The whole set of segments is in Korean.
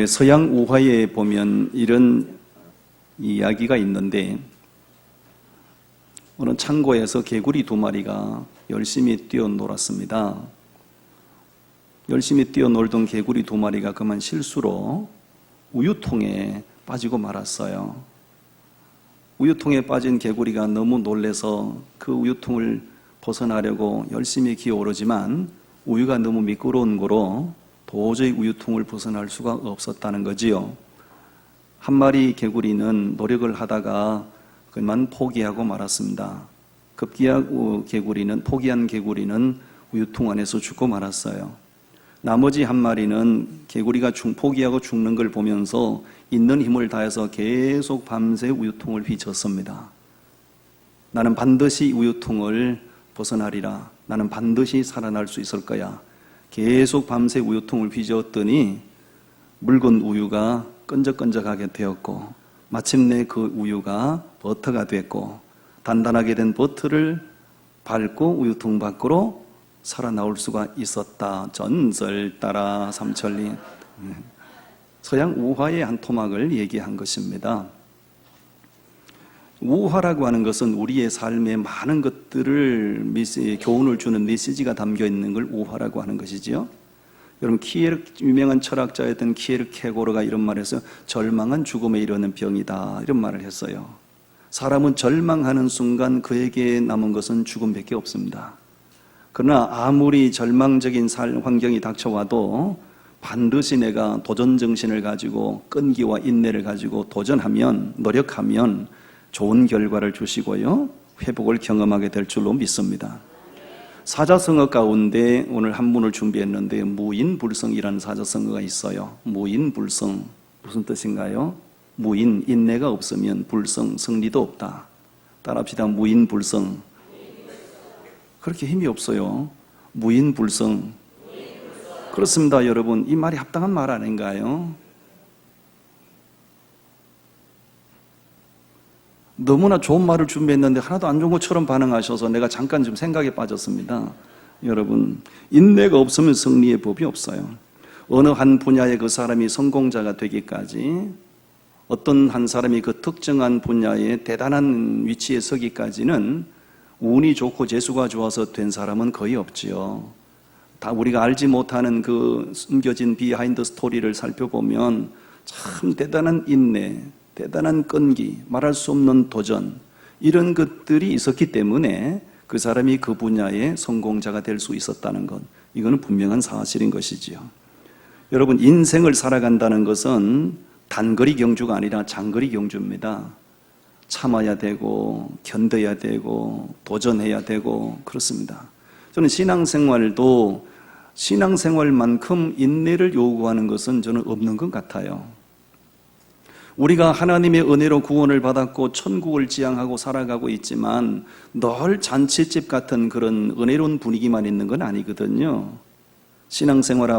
서양 우화에 보면 이런 이야기가 있는데, 어느 창고에서 개구리 2마리가 열심히 뛰어놀았습니다. 열심히 뛰어놀던 개구리 2마리가 그만 실수로 우유통에 빠지고 말았어요. 우유통에 빠진 개구리가 너무 놀라서 그 우유통을 벗어나려고 열심히 기어오르지만 우유가 너무 미끄러운 거로 도저히 우유통을 벗어날 수가 없었다는 거지요. 한 마리 개구리는 노력을 하다가 그만 포기하고 말았습니다. 급기야 포기한 개구리는 우유통 안에서 죽고 말았어요. 나머지 한 마리는 개구리가 포기하고 죽는 걸 보면서 있는 힘을 다해서 계속 밤새 우유통을 휘젓습니다. 나는 반드시 우유통을 벗어나리라. 나는 반드시 살아날 수 있을 거야. 계속 밤새 우유통을 휘저었더니 묽은 우유가 끈적끈적하게 되었고, 마침내 그 우유가 버터가 됐고, 단단하게 된 버터를 밟고 우유통 밖으로 살아나올 수가 있었다. 전설 따라 삼천리. 서양 우화의 한 토막을 얘기한 것입니다. 우화라고 하는 것은 우리의 삶에 많은 것들을 교훈을 주는 메시지가 담겨 있는 걸 우화라고 하는 것이지요. 여러분, 유명한 철학자였던 키에르케고르가 이런 말을 했어요. 절망은 죽음에 이르는 병이다, 이런 말을 했어요. 사람은 절망하는 순간 그에게 남은 것은 죽음밖에 없습니다. 그러나 아무리 절망적인 환경이 닥쳐와도 반드시 내가 도전정신을 가지고 끈기와 인내를 가지고 도전하면, 노력하면 좋은 결과를 주시고요, 회복을 경험하게 될 줄로 믿습니다. 사자성어 가운데 오늘 한 문을 준비했는데, 무인불성이라는 사자성어가 있어요. 무인불성, 무슨 뜻인가요? 무인, 인내가 없으면 불성, 승리도 없다. 따라합시다. 무인불성. 그렇게 힘이 없어요. 무인불성. 그렇습니다, 여러분. 이 말이 합당한 말 아닌가요? 너무나 좋은 말을 준비했는데 하나도 안 좋은 것처럼 반응하셔서 내가 잠깐 좀 생각에 빠졌습니다. 여러분, 인내가 없으면 승리의 법이 없어요. 어느 한 분야의 그 사람이 성공자가 되기까지, 어떤 한 사람이 그 특정한 분야의 대단한 위치에 서기까지는 운이 좋고 재수가 좋아서 된 사람은 거의 없지요. 다 우리가 알지 못하는 그 숨겨진 비하인드 스토리를 살펴보면 참 대단한 인내, 대단한 끈기, 말할 수 없는 도전, 이런 것들이 있었기 때문에 그 사람이 그 분야의 성공자가 될 수 있었다는 것, 이거는 분명한 사실인 것이지요. 여러분, 인생을 살아간다는 것은 단거리 경주가 아니라 장거리 경주입니다. 참아야 되고 견뎌야 되고 도전해야 되고 그렇습니다. 저는 신앙생활도 신앙생활만큼 인내를 요구하는 것은 저는 없는 것 같아요. 우리가 하나님의 은혜로 구원을 받았고 천국을 지향하고 살아가고 있지만 늘 잔치집 같은 그런 은혜로운 분위기만 있는 건 아니거든요. 신앙생활을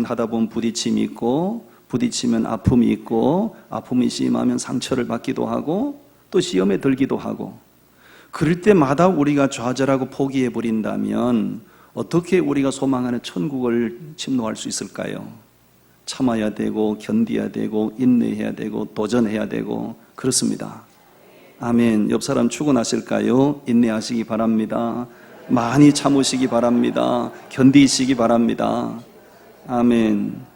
하다 보면 부딪힘이 있고, 부딪히면 아픔이 있고, 아픔이 심하면 상처를 받기도 하고, 또 시험에 들기도 하고, 그럴 때마다 우리가 좌절하고 포기해버린다면 어떻게 우리가 소망하는 천국을 침노할 수 있을까요? 참아야 되고 견뎌야 되고 인내해야 되고 도전해야 되고 그렇습니다. 아멘. 옆 사람 축원하실까요? 인내하시기 바랍니다. 많이 참으시기 바랍니다. 견디시기 바랍니다. 아멘.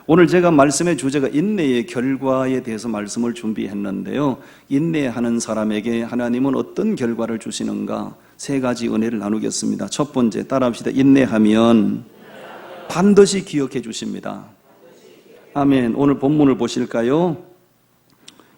오늘 제가 말씀의 주제가 인내의 결과에 대해서 말씀을 준비했는데요, 인내하는 사람에게 하나님은 어떤 결과를 주시는가, 3가지 은혜를 나누겠습니다. 첫 번째, 따라합시다. 인내하면 반드시 기억해 주십니다. 아멘. 오늘 본문을 보실까요?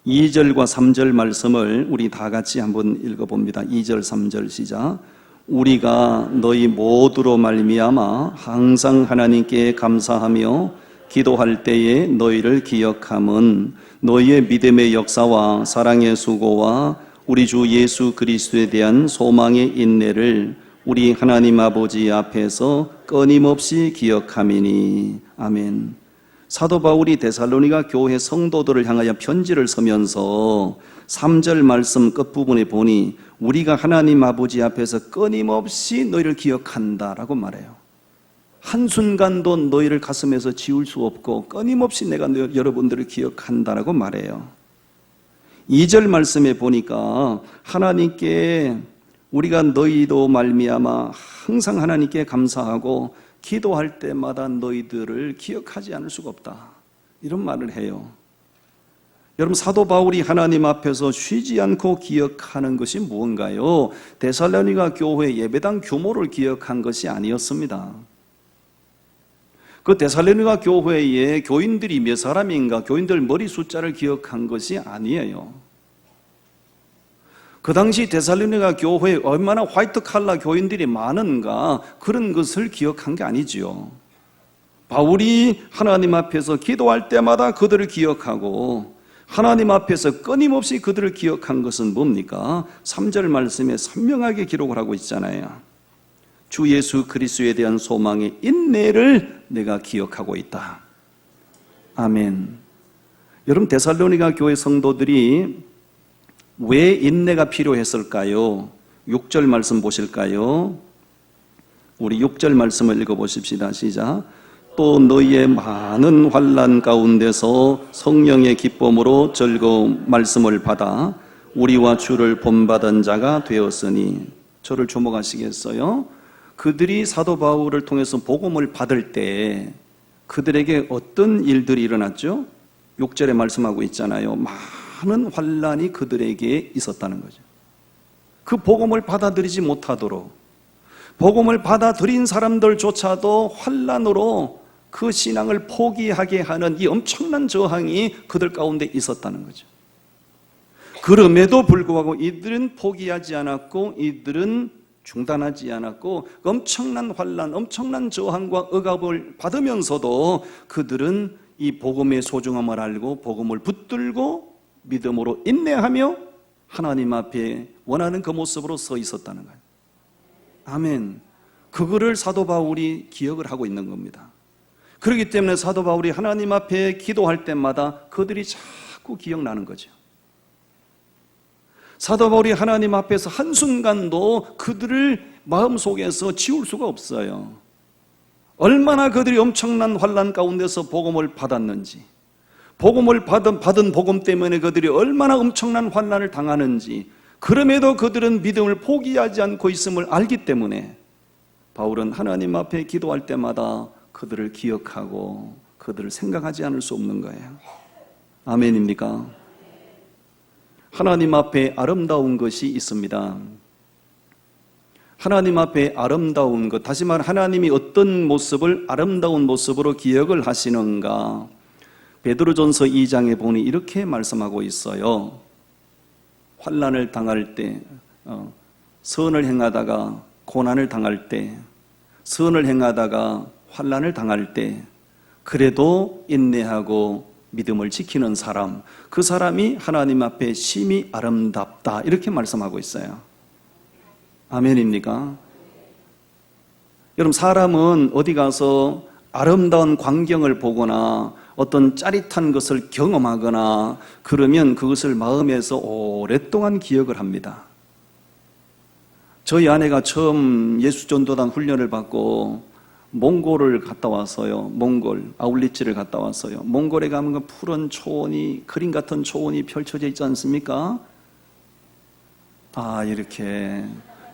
2절과 3절 말씀을 우리 다 같이 한번 읽어봅니다. 2절 3절 시작. 우리가 너희 모두로 말미암아 항상 하나님께 감사하며 기도할 때에 너희를 기억함은 너희의 믿음의 역사와 사랑의 수고와 우리 주 예수 그리스도에 대한 소망의 인내를 우리 하나님 아버지 앞에서 끊임없이 기억함이니. 아멘. 사도 바울이 데살로니가 교회 성도들을 향하여 편지를 쓰면서 3절 말씀 끝부분에 보니 우리가 하나님 아버지 앞에서 끊임없이 너희를 기억한다라고 말해요. 한순간도 너희를 가슴에서 지울 수 없고 끊임없이 내가 여러분들을 기억한다라고 말해요. 2절 말씀에 보니까 하나님께 우리가 너희도 말미암아 항상 하나님께 감사하고 기도할 때마다 너희들을 기억하지 않을 수가 없다, 이런 말을 해요. 여러분, 사도 바울이 하나님 앞에서 쉬지 않고 기억하는 것이 무언가요? 데살로니가 교회 예배당 규모를 기억한 것이 아니었습니다. 그 데살로니가 교회에 교인들이 몇 사람인가, 교인들 머리 숫자를 기억한 것이 아니에요. 그 당시 데살로니가 교회에 얼마나 화이트 칼라 교인들이 많은가, 그런 것을 기억한 게 아니지요. 바울이 하나님 앞에서 기도할 때마다 그들을 기억하고 하나님 앞에서 끊임없이 그들을 기억한 것은 뭡니까? 3절 말씀에 선명하게 기록을 하고 있잖아요. 주 예수 그리스도에 대한 소망의 인내를 내가 기억하고 있다. 아멘. 여러분, 데살로니가 교회 성도들이 왜 인내가 필요했을까요? 6절 말씀 보실까요? 우리 6절 말씀을 읽어보십시다. 시작. 또 너희의 많은 환난 가운데서 성령의 기쁨으로 즐거운 말씀을 받아 우리와 주를 본받은 자가 되었으니. 저를 주목하시겠어요? 그들이 사도 바울을 통해서 복음을 받을 때 그들에게 어떤 일들이 일어났죠? 6절에 말씀하고 있잖아요. 많은 환난이 그들에게 있었다는 거죠. 그 복음을 받아들이지 못하도록, 복음을 받아들인 사람들조차도 환난으로 그 신앙을 포기하게 하는 이 엄청난 저항이 그들 가운데 있었다는 거죠. 그럼에도 불구하고 이들은 포기하지 않았고, 이들은 중단하지 않았고, 엄청난 환난, 엄청난 저항과 억압을 받으면서도 그들은 이 복음의 소중함을 알고 복음을 붙들고 믿음으로 인내하며 하나님 앞에 원하는 그 모습으로 서 있었다는 거예요. 아멘. 그거를 사도 바울이 기억을 하고 있는 겁니다. 그렇기 때문에 사도 바울이 하나님 앞에 기도할 때마다 그들이 자꾸 기억나는 거죠. 사도 바울이 하나님 앞에서 한순간도 그들을 마음속에서 지울 수가 없어요. 얼마나 그들이 엄청난 환난 가운데서 복음을 받았는지, 복음을 받은 복음 때문에 그들이 얼마나 엄청난 환난을 당하는지, 그럼에도 그들은 믿음을 포기하지 않고 있음을 알기 때문에 바울은 하나님 앞에 기도할 때마다 그들을 기억하고 그들을 생각하지 않을 수 없는 거예요. 아멘입니까? 하나님 앞에 아름다운 것이 있습니다. 하나님 앞에 아름다운 것, 다시 말해 하나님이 어떤 모습을 아름다운 모습으로 기억을 하시는가, 베드로전서 2장에 보니 이렇게 말씀하고 있어요. 환난을 당할 때, 선을 행하다가 고난을 당할 때, 선을 행하다가 환난을 당할 때 그래도 인내하고 믿음을 지키는 사람, 그 사람이 하나님 앞에 심히 아름답다, 이렇게 말씀하고 있어요. 아멘입니까? 여러분, 사람은 어디 가서 아름다운 광경을 보거나 어떤 짜릿한 것을 경험하거나 그러면 그것을 마음에서 오랫동안 기억을 합니다. 저희 아내가 처음 예수전도단 훈련을 받고 몽골을 갔다 왔어요. 몽골 아울리치를 갔다 왔어요. 몽골에 가면 그 푸른 초원이, 그림 같은 초원이 펼쳐져 있지 않습니까? 이렇게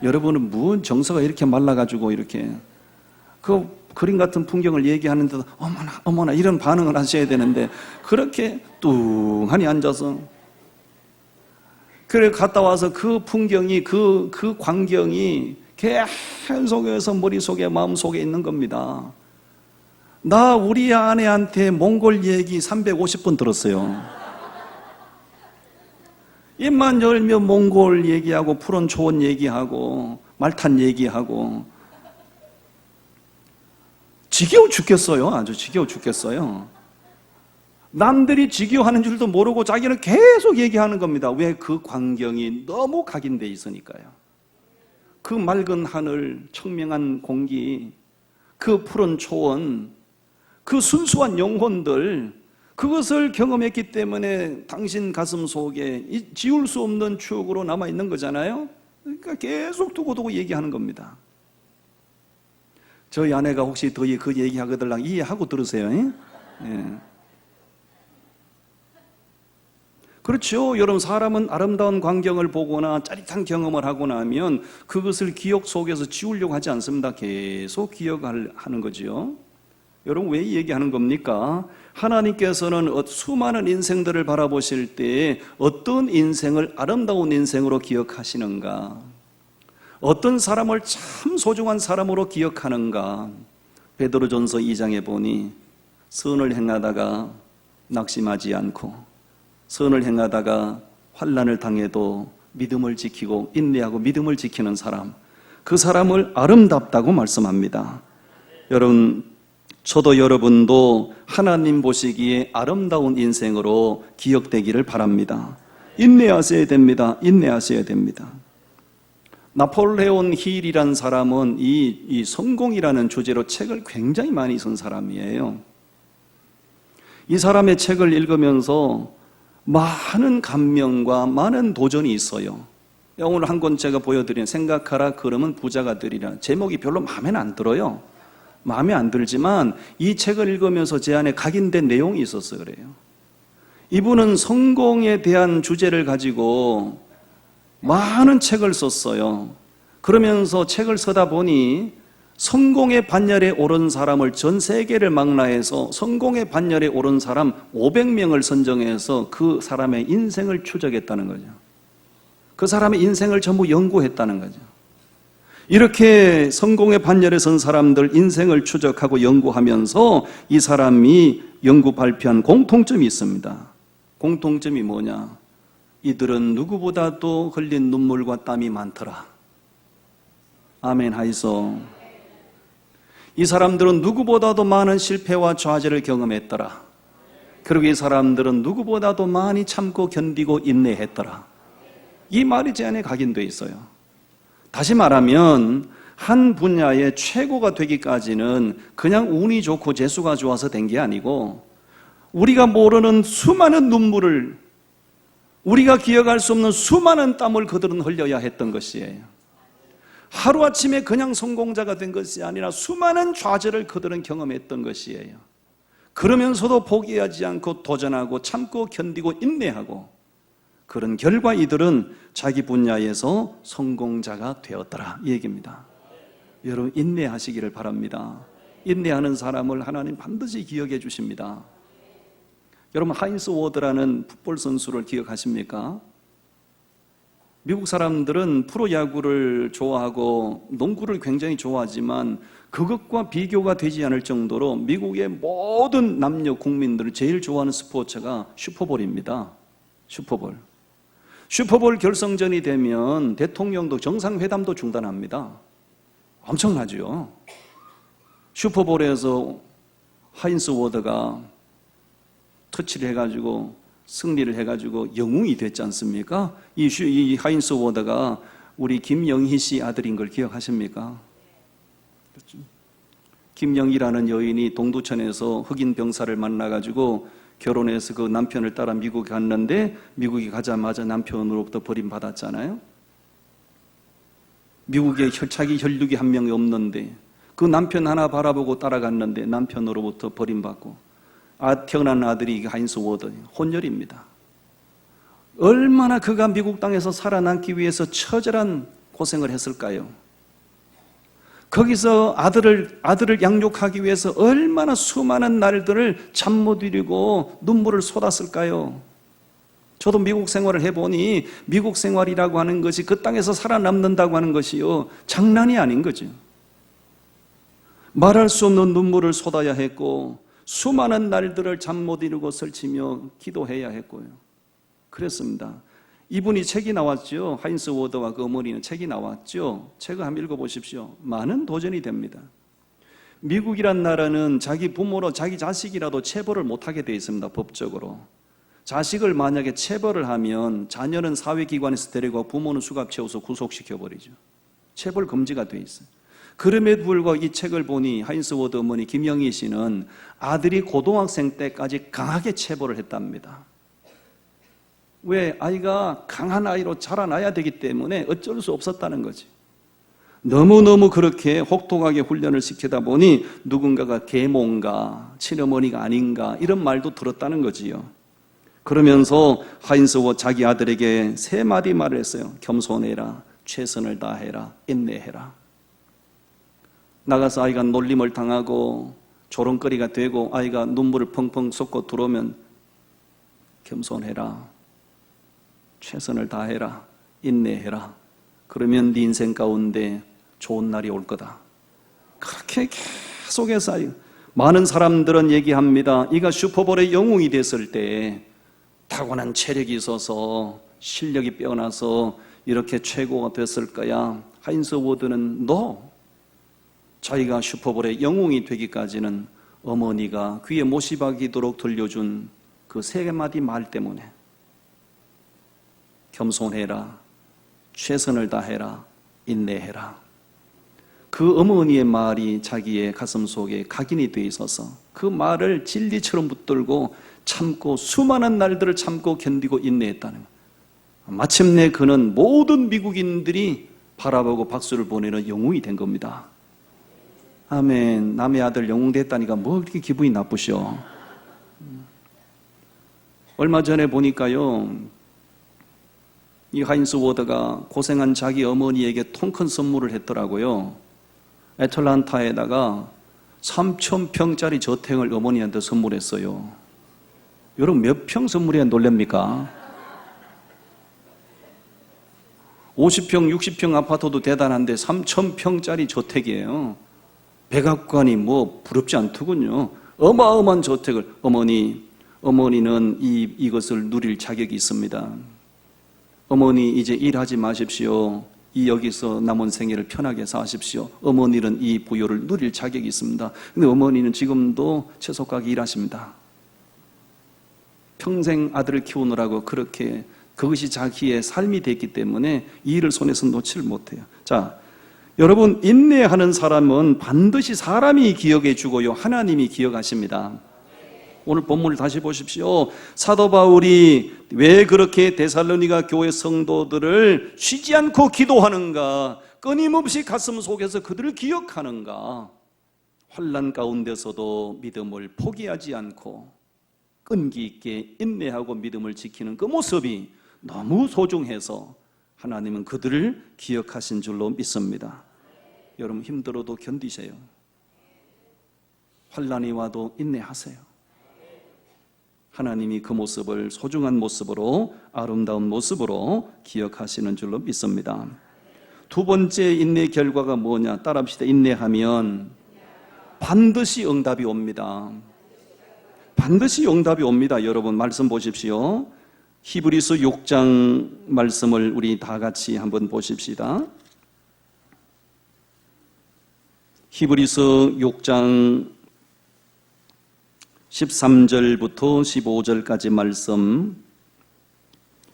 여러분은 무슨 정서가 이렇게 말라가지고 이렇게 그 그림 같은 풍경을 얘기하는데도 어머나 이런 반응을 하셔야 되는데, 그렇게 뚱하니 앉아서 그래 갔다 와서 그 풍경이, 그 광경이 계속해서 머릿속에 마음속에 있는 겁니다. 나 우리 아내한테 몽골 얘기 350번 들었어요. 입만 열면 몽골 얘기하고 푸른 초원 얘기하고 말탄 얘기하고 지겨워 죽겠어요. 아주 지겨워 죽겠어요. 남들이 지겨워하는 줄도 모르고 자기는 계속 얘기하는 겁니다. 왜? 그 광경이 너무 각인돼 있으니까요. 그 맑은 하늘, 청명한 공기, 그 푸른 초원, 그 순수한 영혼들, 그것을 경험했기 때문에 당신 가슴 속에 지울 수 없는 추억으로 남아있는 거잖아요. 그러니까 계속 두고두고 얘기하는 겁니다. 저희 아내가 혹시 더 그 얘기하거들랑 이해하고 들으세요. 예. 그렇죠. 여러분, 사람은 아름다운 광경을 보거나 짜릿한 경험을 하고 나면 그것을 기억 속에서 지우려고 하지 않습니다. 계속 기억하는 거지요. 여러분, 왜 얘기하는 겁니까? 하나님께서는 수많은 인생들을 바라보실 때 어떤 인생을 아름다운 인생으로 기억하시는가? 어떤 사람을 참 소중한 사람으로 기억하는가? 베드로전서 2장에 보니 선을 행하다가 낙심하지 않고 선을 행하다가 환난을 당해도 믿음을 지키고 인내하고 믿음을 지키는 사람, 그 사람을 아름답다고 말씀합니다. 여러분, 저도 여러분도 하나님 보시기에 아름다운 인생으로 기억되기를 바랍니다. 인내하셔야 됩니다. 인내하셔야 됩니다. 나폴레온 힐이라는 사람은 이 성공이라는 주제로 책을 굉장히 많이 쓴 사람이에요. 이 사람의 책을 읽으면서 많은 감명과 많은 도전이 있어요. 오늘 한 권 제가 보여드린 생각하라 그러면 부자가 되리라. 제목이 별로 마음에 안 들어요. 마음에 안 들지만 이 책을 읽으면서 제 안에 각인된 내용이 있어서 그래요. 이분은 성공에 대한 주제를 가지고 많은 책을 썼어요. 그러면서 책을 쓰다 보니 성공의 반열에 오른 사람을 전 세계를 망라해서 성공의 반열에 오른 사람 500명을 선정해서 그 사람의 인생을 추적했다는 거죠. 그 사람의 인생을 전부 연구했다는 거죠. 이렇게 성공의 반열에 선 사람들 인생을 추적하고 연구하면서 이 사람이 연구 발표한 공통점이 있습니다. 공통점이 뭐냐? 이들은 누구보다도 흘린 눈물과 땀이 많더라. 아멘 하이소. 이 사람들은 누구보다도 많은 실패와 좌절을 경험했더라. 그리고 이 사람들은 누구보다도 많이 참고 견디고 인내했더라. 이 말이 제 안에 각인되어 있어요. 다시 말하면 한 분야의 최고가 되기까지는 그냥 운이 좋고 재수가 좋아서 된 게 아니고 우리가 모르는 수많은 눈물을, 우리가 기억할 수 없는 수많은 땀을 그들은 흘려야 했던 것이에요. 하루아침에 그냥 성공자가 된 것이 아니라 수많은 좌절을 그들은 경험했던 것이에요. 그러면서도 포기하지 않고 도전하고 참고 견디고 인내하고 그런 결과 이들은 자기 분야에서 성공자가 되었더라 이 얘기입니다. 여러분, 인내하시기를 바랍니다. 인내하는 사람을 하나님 반드시 기억해 주십니다. 여러분, 하인스 워드라는 풋볼 선수를 기억하십니까? 미국 사람들은 프로야구를 좋아하고 농구를 굉장히 좋아하지만 그것과 비교가 되지 않을 정도로 미국의 모든 남녀 국민들이 제일 좋아하는 스포츠가 슈퍼볼입니다. 슈퍼볼. 슈퍼볼 결승전이 되면 대통령도 정상회담도 중단합니다. 엄청나죠. 슈퍼볼에서 하인스 워드가 터치를 해가지고 승리를 해가지고 영웅이 됐지 않습니까? 이 하인스 워드가 우리 김영희 씨 아들인 걸 기억하십니까? 그렇죠? 김영희라는 여인이 동두천에서 흑인 병사를 만나가지고 결혼해서 그 남편을 따라 미국에 갔는데 미국에 가자마자 남편으로부터 버림받았잖아요. 미국에 자기 혈육이 한 명이 없는데 그 남편 하나 바라보고 따라갔는데 남편으로부터 버림받고 태어난 아들이 하인스 워드, 혼혈입니다. 얼마나 그가 미국 땅에서 살아남기 위해서 처절한 고생을 했을까요? 거기서 아들을 양육하기 위해서 얼마나 수많은 날들을 잠 못 이루고 눈물을 쏟았을까요? 저도 미국 생활을 해보니 미국 생활이라고 하는 것이 그 땅에서 살아남는다고 하는 것이요, 장난이 아닌 거죠. 말할 수 없는 눈물을 쏟아야 했고 수많은 날들을 잠 못 이루고 설치며 기도해야 했고요. 그랬습니다. 이분이 책이 나왔죠. 하인스 워드와 그 어머니는 책이 나왔죠. 책을 한번 읽어보십시오. 많은 도전이 됩니다. 미국이란 나라는 자기 부모로 자기 자식이라도 체벌을 못하게 되어 있습니다. 법적으로. 자식을 만약에 체벌을 하면 자녀는 사회기관에서 데리고 부모는 수갑 채워서 구속시켜버리죠. 체벌 금지가 되어 있어요. 그럼에도 불구하고 이 책을 보니 하인스 워드 어머니 김영희 씨는 아들이 고등학생 때까지 강하게 체벌을 했답니다. 왜? 아이가 강한 아이로 자라나야 되기 때문에 어쩔 수 없었다는 거지. 너무너무 그렇게 혹독하게 훈련을 시키다 보니 누군가가 계몽가, 친어머니가 아닌가 이런 말도 들었다는 거지요. 그러면서 하인스워 자기 아들에게 3마디 말을 했어요. 겸손해라, 최선을 다해라, 인내해라. 나가서 아이가 놀림을 당하고 조롱거리가 되고 아이가 눈물을 펑펑 쏟고 들어오면 겸손해라, 최선을 다해라, 인내해라. 그러면 네 인생 가운데 좋은 날이 올 거다. 그렇게 계속해서 많은 사람들은 얘기합니다. 이가 슈퍼볼의 영웅이 됐을 때 타고난 체력이 있어서 실력이 빼어나서 이렇게 최고가 됐을 거야. 하인스 워드는 자기가 슈퍼볼의 영웅이 되기까지는 어머니가 귀에 못이 박이도록 들려준 그 3마디 말 때문에 겸손해라, 최선을 다해라, 인내해라. 그 어머니의 말이 자기의 가슴 속에 각인이 되어 있어서 그 말을 진리처럼 붙들고 참고 수많은 날들을 참고 견디고 인내했다는 거예요. 마침내 그는 모든 미국인들이 바라보고 박수를 보내는 영웅이 된 겁니다. 아멘. 남의 아들 영웅 됐다니까 뭐 그렇게 기분이 나쁘셔. 얼마 전에 보니까요, 이 하인스 워드가 고생한 자기 어머니에게 통큰 선물을 했더라고요. 애틀란타에다가 3,000평짜리 저택을 어머니한테 선물했어요. 여러분 몇 평 선물해야 놀랍니까? 50평, 60평 아파트도 대단한데 3,000평짜리 저택이에요. 백악관이 뭐 부럽지 않더군요. 어마어마한 저택을 어머니는 이것을 누릴 자격이 있습니다. 어머니 이제 일하지 마십시오. 여기서 남은 생애를 편하게 사십시오. 어머니는 이 부여를 누릴 자격이 있습니다. 근데 어머니는 지금도 채소가게 일하십니다. 평생 아들을 키우느라고 그렇게 그것이 자기의 삶이 됐기 때문에 이 일을 손에서 놓지를 못해요. 자, 여러분 인내하는 사람은 반드시 사람이 기억해 주고요, 하나님이 기억하십니다. 오늘 본문을 다시 보십시오. 사도 바울이 왜 그렇게 데살로니가 교회 성도들을 쉬지 않고 기도하는가, 끊임없이 가슴 속에서 그들을 기억하는가. 환난 가운데서도 믿음을 포기하지 않고 끈기 있게 인내하고 믿음을 지키는 그 모습이 너무 소중해서 하나님은 그들을 기억하신 줄로 믿습니다. 여러분 힘들어도 견디세요. 환난이 와도 인내하세요. 하나님이 그 모습을 소중한 모습으로, 아름다운 모습으로 기억하시는 줄로 믿습니다. 2번째 인내 결과가 뭐냐? 따라합시다. 인내하면 반드시 응답이 옵니다. 반드시 응답이 옵니다. 여러분 말씀 보십시오. 히브리서 6장 말씀을 우리 다 같이 한번 보십시다. 히브리서 6장 13절부터 15절까지 말씀,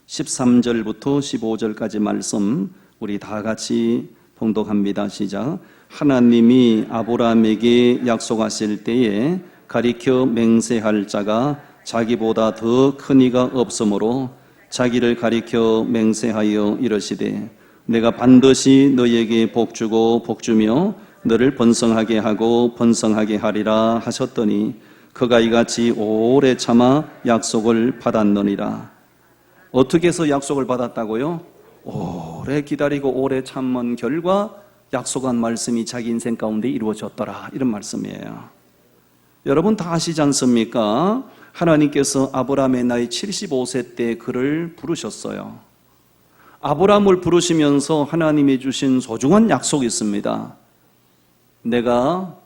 13절부터 15절까지 말씀 우리 다 같이 봉독합니다. 시작. 하나님이 아브라함에게 약속하실 때에 가리켜 맹세할 자가 자기보다 더 큰 이가 없으므로 자기를 가리켜 맹세하여 이르시되 내가 반드시 너희에게 복주고 복주며 너를 번성하게 하고 번성하게 하리라 하셨더니 그가 이같이 오래 참아 약속을 받았느니라. 어떻게 해서 약속을 받았다고요? 오래 기다리고 오래 참은 결과 약속한 말씀이 자기 인생 가운데 이루어졌더라, 이런 말씀이에요. 여러분 다 아시지 않습니까? 하나님께서 아브라함의 나이 75세 때 그를 부르셨어요. 아브라함을 부르시면서 하나님이 주신 소중한 약속이 있습니다. 내가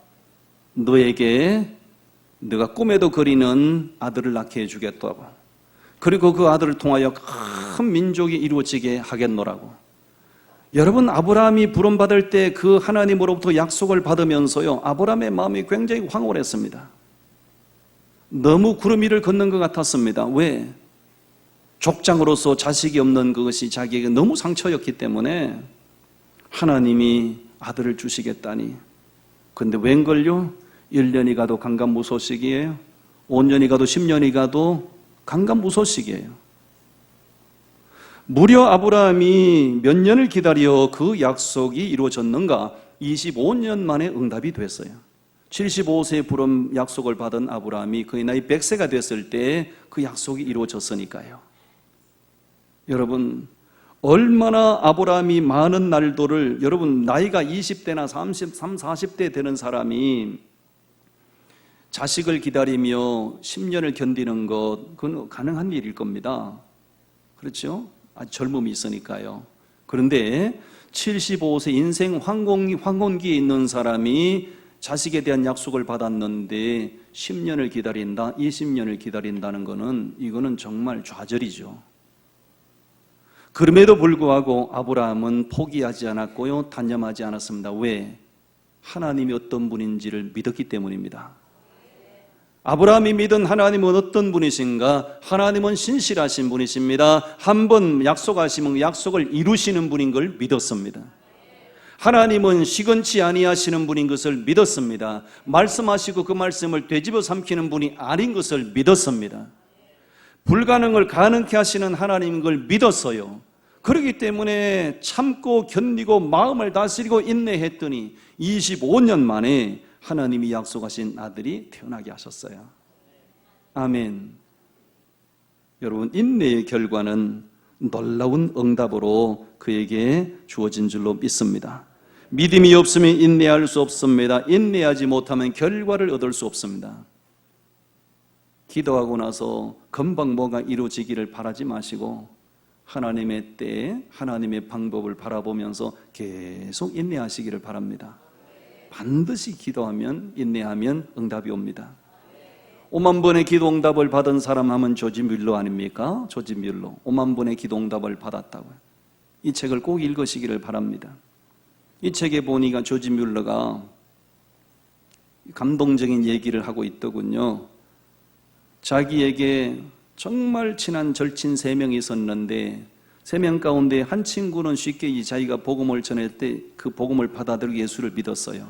너에게 네가 꿈에도 그리는 아들을 낳게 해주겠다고, 그리고 그 아들을 통하여 큰 민족이 이루어지게 하겠노라고. 여러분 아브라함이 부름받을 때 그 하나님으로부터 약속을 받으면서요, 아브라함의 마음이 굉장히 황홀했습니다. 너무 구름 위를 걷는 것 같았습니다. 왜? 족장으로서 자식이 없는 그것이 자기에게 너무 상처였기 때문에 하나님이 아들을 주시겠다니. 근데 웬걸요? 1년이 가도 강간무소식이에요. 5년이 가도 10년이 가도 강간무소식이에요. 무려 아브라함이 몇 년을 기다려 그 약속이 이루어졌는가? 25년 만에 응답이 됐어요. 75세에 부름 약속을 받은 아브라함이 그의 나이 100세가 됐을 때 그 약속이 이루어졌으니까요. 여러분, 얼마나 아브라함이 많은 날도를, 여러분 나이가 20대나 33, 40대 되는 사람이 자식을 기다리며 10년을 견디는 것, 그건 가능한 일일 겁니다. 그렇죠? 아주 젊음이 있으니까요. 그런데 75세 인생 황혼기에 있는 사람이 자식에 대한 약속을 받았는데 10년을 기다린다, 20년을 기다린다는 것은 이거는 정말 좌절이죠. 그럼에도 불구하고 아브라함은 포기하지 않았고요, 단념하지 않았습니다. 왜? 하나님이 어떤 분인지를 믿었기 때문입니다. 아브라함이 믿은 하나님은 어떤 분이신가? 하나님은 신실하신 분이십니다. 한번 약속하시면 약속을 이루시는 분인 걸 믿었습니다. 하나님은 시건치 아니하시는 분인 것을 믿었습니다. 말씀하시고 그 말씀을 되짚어 삼키는 분이 아닌 것을 믿었습니다. 불가능을 가능케 하시는 하나님인 걸 믿었어요. 그렇기 때문에 참고 견디고 마음을 다스리고 인내했더니 25년 만에 하나님이 약속하신 아들이 태어나게 하셨어요. 아멘. 여러분, 인내의 결과는 놀라운 응답으로 그에게 주어진 줄로 믿습니다. 믿음이 없으면 인내할 수 없습니다. 인내하지 못하면 결과를 얻을 수 없습니다. 기도하고 나서 금방 뭐가 이루어지기를 바라지 마시고 하나님의 때에 하나님의 방법을 바라보면서 계속 인내하시기를 바랍니다. 반드시 기도하면, 인내하면 응답이 옵니다. 5만 번의 기도 응답을 받은 사람 하면 조지 뮬러 아닙니까? 조지 뮬러 5만 번의 기도 응답을 받았다고요. 이 책을 꼭 읽으시기를 바랍니다. 이 책에 보니까 조지 뮬러가 감동적인 얘기를 하고 있더군요. 자기에게 정말 친한 절친 3명이 있었는데 3명 가운데 한 친구는 쉽게 자기가 복음을 전할 때 그 복음을 받아들이고 예수를 믿었어요.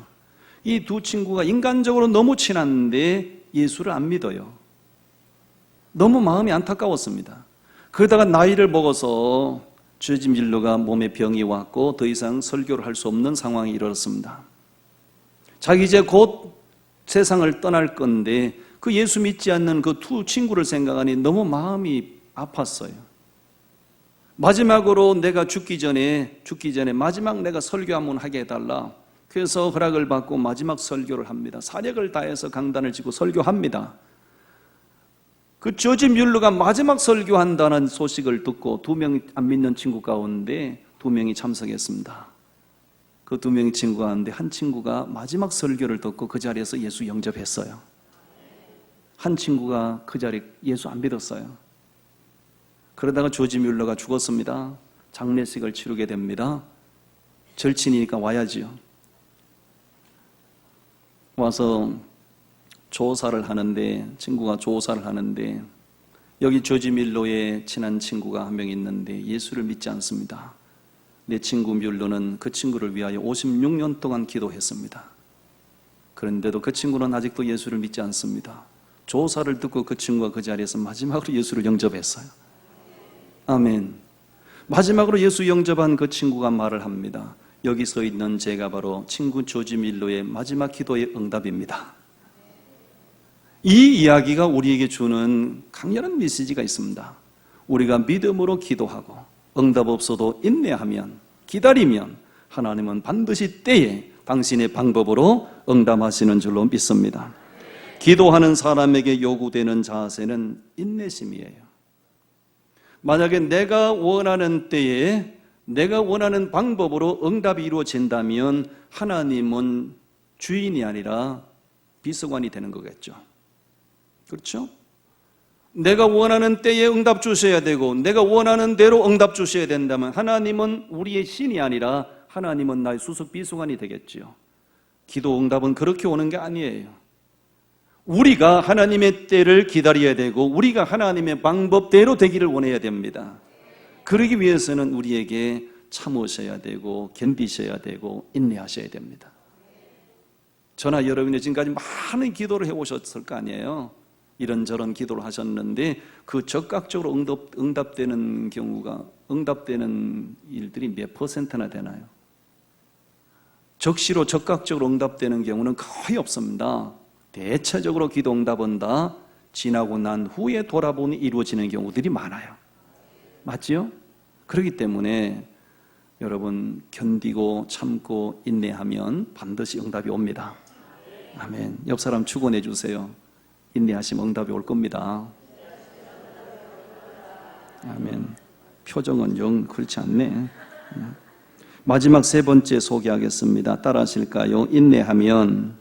이 두 친구가 인간적으로 너무 친한데 예수를 안 믿어요. 너무 마음이 안타까웠습니다. 그러다가 나이를 먹어서 조지 뮬러가 몸에 병이 왔고 더 이상 설교를 할 수 없는 상황이 이르렀습니다. 자기 이제 곧 세상을 떠날 건데 그 예수 믿지 않는 그 두 친구를 생각하니 너무 마음이 아팠어요. 마지막으로 내가 죽기 전에 마지막 내가 설교 한번 하게 해달라. 그래서 허락을 받고 마지막 설교를 합니다. 사력을 다해서 강단을 치고 설교합니다. 그 조지 뮬러가 마지막 설교한다는 소식을 듣고 2명 안 믿는 친구 가운데 2명이 참석했습니다. 그 2명의 친구 가운데 한 친구가 마지막 설교를 듣고 그 자리에서 예수 영접했어요. 한 친구가 그 자리에 예수 안 믿었어요. 그러다가 조지 뮬러가 죽었습니다. 장례식을 치르게 됩니다. 절친이니까 와야지요. 와서 조사를 하는데, 친구가 조사를 하는데 여기 조지 뮬러의 친한 친구가 한 명 있는데 예수를 믿지 않습니다. 내 친구 뮬러는 그 친구를 위하여 56년 동안 기도했습니다. 그런데도 그 친구는 아직도 예수를 믿지 않습니다. 조사를 듣고 그 친구가 그 자리에서 마지막으로 예수를 영접했어요. 아멘. 마지막으로 예수 영접한 그 친구가 말을 합니다. 여기 서 있는 제가 바로 친구 조지 뮬러의 마지막 기도의 응답입니다. 이 이야기가 우리에게 주는 강렬한 메시지가 있습니다. 우리가 믿음으로 기도하고 응답 없어도 인내하면, 기다리면 하나님은 반드시 때에 당신의 방법으로 응답하시는 줄로 믿습니다. 기도하는 사람에게 요구되는 자세는 인내심이에요. 만약에 내가 원하는 때에 내가 원하는 방법으로 응답이 이루어진다면 하나님은 주인이 아니라 비서관이 되는 거겠죠. 그렇죠? 내가 원하는 때에 응답 주셔야 되고 내가 원하는 대로 응답 주셔야 된다면 하나님은 우리의 신이 아니라 하나님은 나의 수석 비서관이 되겠지요. 기도 응답은 그렇게 오는 게 아니에요. 우리가 하나님의 때를 기다려야 되고 우리가 하나님의 방법대로 되기를 원해야 됩니다. 그러기 위해서는 우리에게 참으셔야 되고 견디셔야 되고 인내하셔야 됩니다. 저나 여러분이 지금까지 많은 기도를 해오셨을 거 아니에요. 이런저런 기도를 하셨는데 그 적극적으로 응답되는 일들이 몇 퍼센트나 되나요? 적시로 적극적으로 응답되는 경우는 거의 없습니다. 대체적으로 기도 응답은 다 지나고 난 후에 돌아보니 이루어지는 경우들이 많아요. 맞지요? 그렇기 때문에 여러분 견디고 참고 인내하면 반드시 응답이 옵니다. 아멘. 옆 사람 축원해 주세요. 인내하시면 응답이 올 겁니다. 아멘. 표정은 영 그렇지 않네. 마지막 세 번째 소개하겠습니다. 따라 하실까요? 인내하면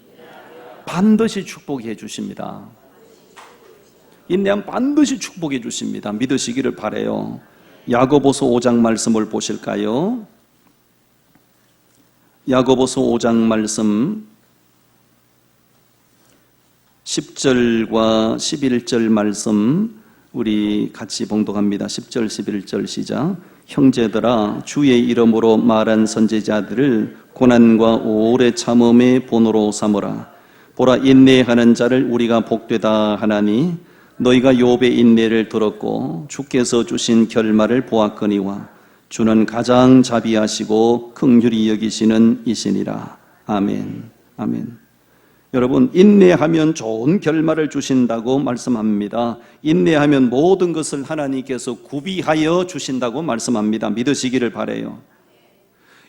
반드시 축복해 주십니다. 인내하면 반드시 축복해 주십니다. 믿으시기를 바라요. 야고보서 5장 말씀을 보실까요? 야고보서 5장 말씀 10절과 11절 말씀 우리 같이 봉독합니다. 10절 11절 시작. 형제들아 주의 이름으로 말한 선지자들을 고난과 오래 참음의 본으로 삼으라. 보라 인내하는 자를 우리가 복되다 하나니 너희가 욥의 인내를 들었고 주께서 주신 결말을 보았거니와 주는 가장 자비하시고 긍휼히 여기시는 이시니라. 아멘. 아멘. 여러분 인내하면 좋은 결말을 주신다고 말씀합니다. 인내하면 모든 것을 하나님께서 구비하여 주신다고 말씀합니다. 믿으시기를 바라요.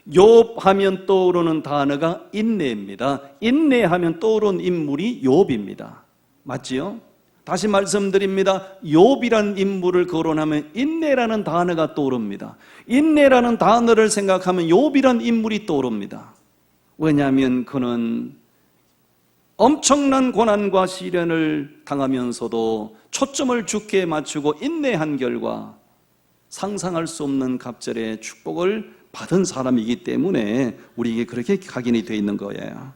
욥 하면 떠오르는 단어가 인내입니다. 인내하면 떠오르는 인물이 욥입니다. 맞지요? 다시 말씀드립니다. 욥이라는 인물을 거론하면 인내라는 단어가 떠오릅니다. 인내라는 단어를 생각하면 욥이라는 인물이 떠오릅니다. 왜냐하면 그는 엄청난 고난과 시련을 당하면서도 초점을 주께 맞추고 인내한 결과 상상할 수 없는 갑절의 축복을 받은 사람이기 때문에 우리에게 그렇게 각인이 되어 있는 거예요.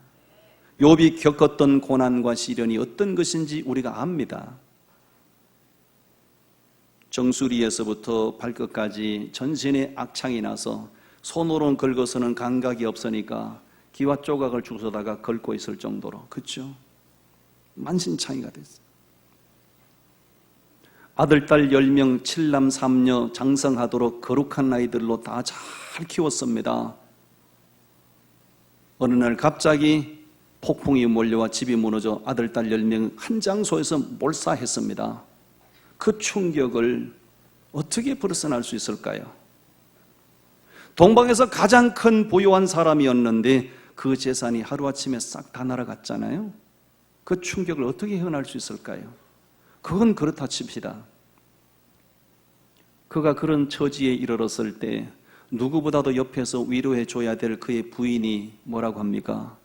욥이 겪었던 고난과 시련이 어떤 것인지 우리가 압니다. 정수리에서부터 발끝까지 전신에 악창이 나서 손으로는 긁어서는 감각이 없으니까 기와 조각을 주워다가 긁고 있을 정도로, 그렇죠? 만신창이가 됐어요. 아들, 딸 10명, 7남 3녀 장성하도록 거룩한 아이들로 다 잘 키웠습니다. 어느 날 갑자기 폭풍이 몰려와 집이 무너져 아들, 딸 10명 한 장소에서 몰사했습니다. 그 충격을 어떻게 벗어날 수 있을까요? 동방에서 가장 큰 부유한 사람이었는데 그 재산이 하루아침에 싹 다 날아갔잖아요. 그 충격을 어떻게 헤어날 수 있을까요? 그건 그렇다 칩시다. 그가 그런 처지에 이르렀을 때 누구보다도 옆에서 위로해 줘야 될 그의 부인이 뭐라고 합니까?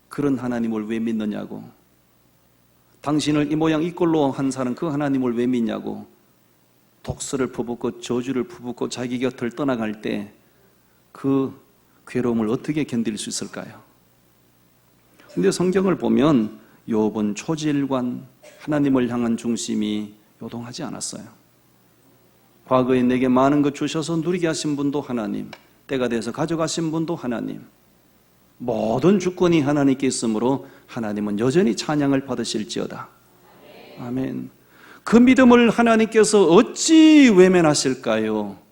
그런 하나님을 왜 믿느냐고, 당신을 이 모양 이 꼴로 한 사람 그 하나님을 왜 믿냐고 독설을 퍼붓고 저주를 퍼붓고 자기 곁을 떠나갈 때 그 괴로움을 어떻게 견딜 수 있을까요? 근데 성경을 보면 욥은 초지일관 하나님을 향한 중심이 요동하지 않았어요. 과거에 내게 많은 것 주셔서 누리게 하신 분도 하나님, 때가 돼서 가져가신 분도 하나님, 모든 주권이 하나님께 있으므로 하나님은 여전히 찬양을 받으실지어다. 아멘. 그 믿음을 하나님께서 어찌 외면하실까요?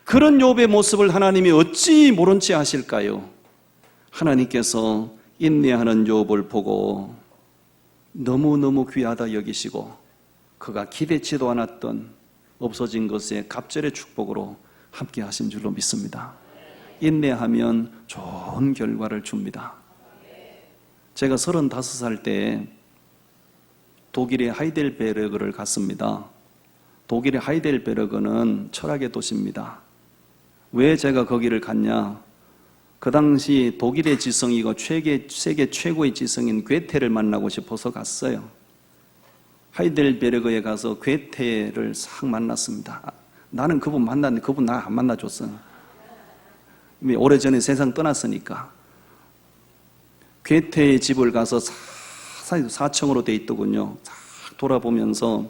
그런 욥의 모습을 하나님이 어찌 모른 채 하실까요? 하나님께서 인내하는 욥을 보고 너무너무 귀하다 여기시고 그가 기대치도 않았던 없어진 것의 갑절의 축복으로 함께 하신 줄로 믿습니다. 인내하면 좋은 결과를 줍니다. 제가 35살 때 독일의 하이델베르그를 갔습니다. 독일의 하이델베르그는 철학의 도시입니다. 왜 제가 거기를 갔냐? 그 당시 독일의 지성이고 세계 최고의 지성인 괴테를 만나고 싶어서 갔어요. 하이델베르그에 가서 괴테를 싹 만났습니다. 나는 그분 만났는데 그분 나 안 만나줬어. 오래전에 세상 떠났으니까. 괴테의 집을 가서 4층으로 돼 있더군요. 싹 돌아보면서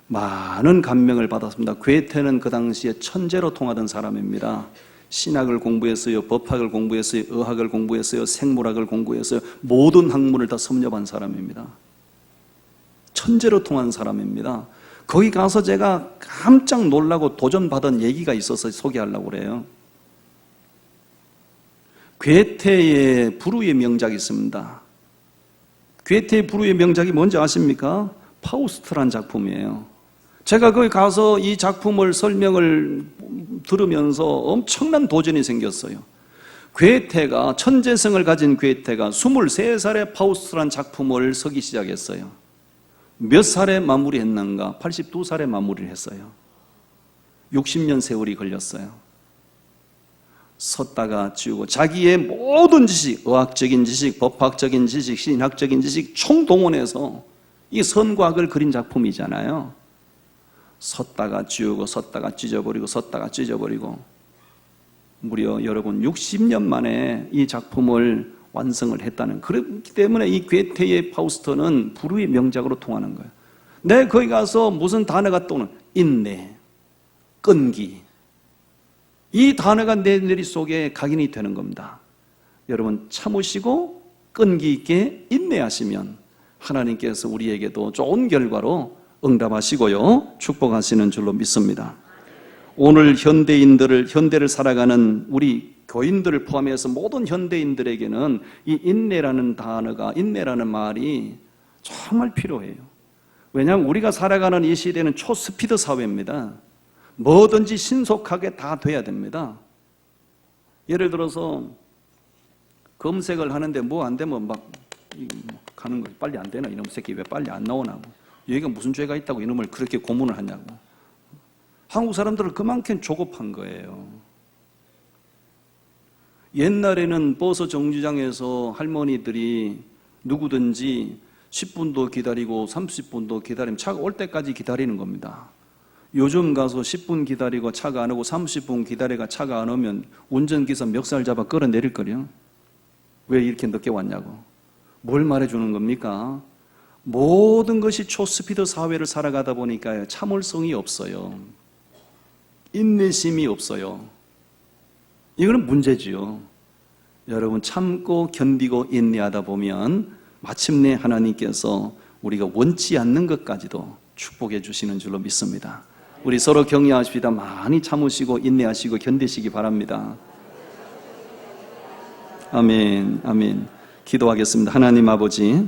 많은 감명을 받았습니다. 괴테는 그 당시에 천재로 통하던 사람입니다. 신학을 공부했어요. 법학을 공부했어요. 의학을 공부했어요. 생물학을 공부했어요. 모든 학문을 다 섭렵한 사람입니다. 천재로 통한 사람입니다. 거기 가서 제가 깜짝 놀라고 도전받은 얘기가 있어서 소개하려고 그래요. 괴테의 불후의 명작이 있습니다. 괴테의 불후의 명작이 뭔지 아십니까? 파우스트란 작품이에요. 제가 거기 가서 이 작품을 설명을 들으면서 엄청난 도전이 생겼어요. 괴테가, 천재성을 가진 괴테가 23살에 파우스트란 작품을 쓰기 시작했어요. 몇 살에 마무리했는가? 82살에 마무리를 했어요. 60년 세월이 걸렸어요. 섰다가 지우고 자기의 모든 지식, 의학적인 지식, 법학적인 지식, 신학적인 지식 총동원해서 이 선과학을 그린 작품이잖아요. 섰다가 지우고 섰다가 찢어버리고 섰다가 찢어버리고 무려 여러분 60년 만에 이 작품을 완성을 했다는, 그렇기 때문에 이 괴테의 파우스트는 불후의 명작으로 통하는 거예요. 내 거기 가서 무슨 단어가 떠오르는, 인내, 끈기, 이 단어가 내 머릿속에 각인이 되는 겁니다. 여러분 참으시고 끈기 있게 인내하시면 하나님께서 우리에게도 좋은 결과로 응답하시고요 축복하시는 줄로 믿습니다. 오늘 현대를 살아가는 우리 교인들을 포함해서 모든 현대인들에게는 이 인내라는 단어가, 인내라는 말이 정말 필요해요. 왜냐하면 우리가 살아가는 이 시대는 초스피드 사회입니다. 뭐든지 신속하게 다 돼야 됩니다. 예를 들어서 검색을 하는데 뭐 안 되면 막 가는 거예요. 빨리 안 되나? 이놈 새끼 왜 빨리 안 나오나? 얘가 무슨 죄가 있다고 이놈을 그렇게 고문을 하냐고. 한국 사람들은 그만큼 조급한 거예요. 옛날에는 버스 정류장에서 할머니들이 누구든지 10분도 기다리고 30분도 기다리면 차가 올 때까지 기다리는 겁니다. 요즘 가서 10분 기다리고 차가 안 오고 30분 기다리가 차가 안 오면 운전기사 멱살 잡아 끌어내릴 거려. 왜 이렇게 늦게 왔냐고. 뭘 말해주는 겁니까? 모든 것이 초스피드 사회를 살아가다 보니까 참을성이 없어요. 인내심이 없어요. 이거는 문제지요. 여러분 참고 견디고 인내하다 보면 마침내 하나님께서 우리가 원치 않는 것까지도 축복해 주시는 줄로 믿습니다. 우리 서로 격려하십시다. 많이 참으시고 인내하시고 견디시기 바랍니다. 아멘, 아멘. 기도하겠습니다. 하나님 아버지,